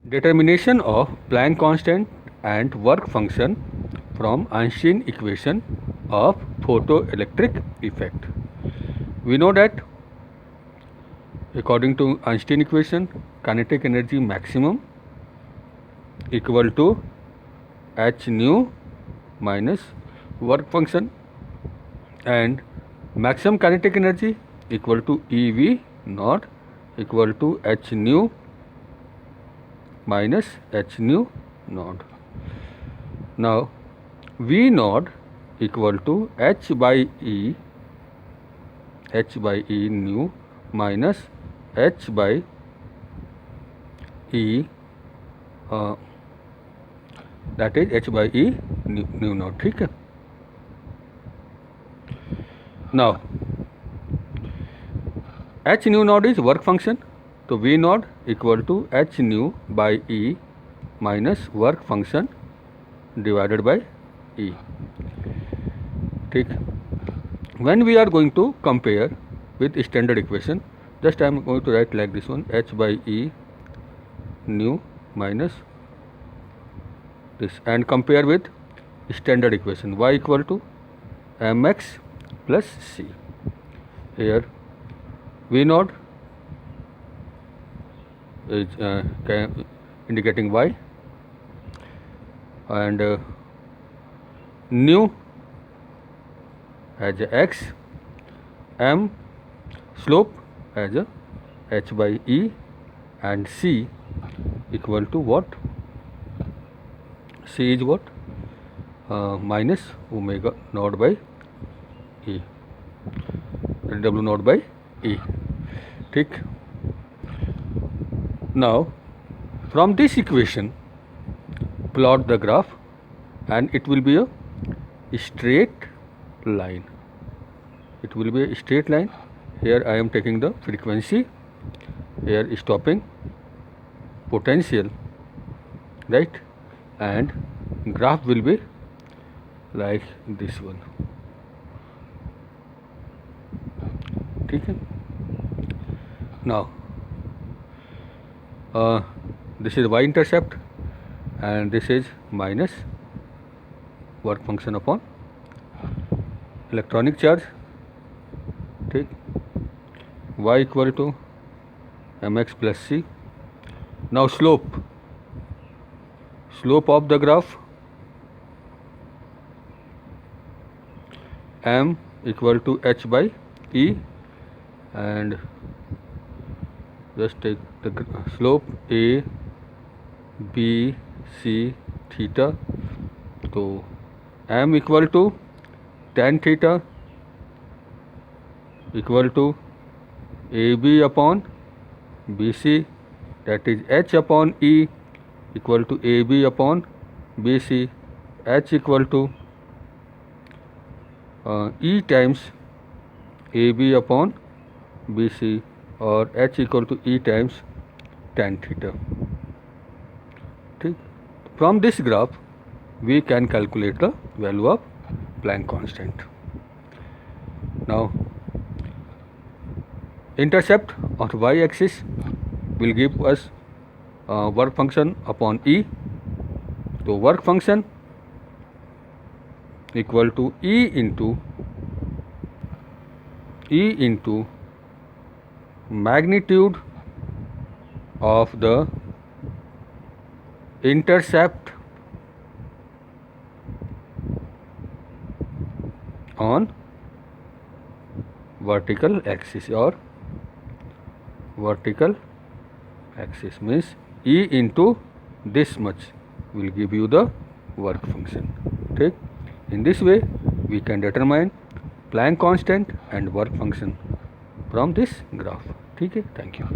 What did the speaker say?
Determination of Planck constant and work function from Einstein equation of photoelectric effect. We know that according to Einstein equation, kinetic energy maximum equal to h nu minus work function, and maximum kinetic energy equal to EV naught equal to h nu minus h nu naught. Now V naught equal to h by E nu minus h by E, that is h by E nu naught. ठीक है. Now h nu naught is work function, तो V naught equal to h nu by E minus work function divided by E. ठीक. When we are going to compare with standard equation, just I am going to write like this one, h by E nu minus this, and compare with standard equation y equal to mx plus c. Here V naught is indicating y, and nu as a x, m slope as a h by E, and c equal to what? C is what? Minus omega naught by E, W naught by E. ठीक. Now from this equation plot the graph, and it will be a straight line. It will be a straight line. Here I am taking the frequency, here stopping potential, right, and graph will be like this one. ठीक है. Now this is y intercept, and this is minus work function upon electronic charge. ठीक. y equal to mx plus c. Now slope of the graph, m equal to h by E, and just take the slope a b c theta. So m equal to tan theta equal to AB upon BC, that is h upon E equal to AB upon BC, h equal to E times AB upon BC, or h equal to E times tan theta. ठीक. From this graph we can calculate the value of Planck constant. Now intercept of y axis will give us work function upon E. So work function equal to E into magnitude of the intercept on vertical axis, or vertical axis means E into this much will give you the work function. ठीक. In this way we can determine Planck constant and work function from this graph. ठीक है. Thank you.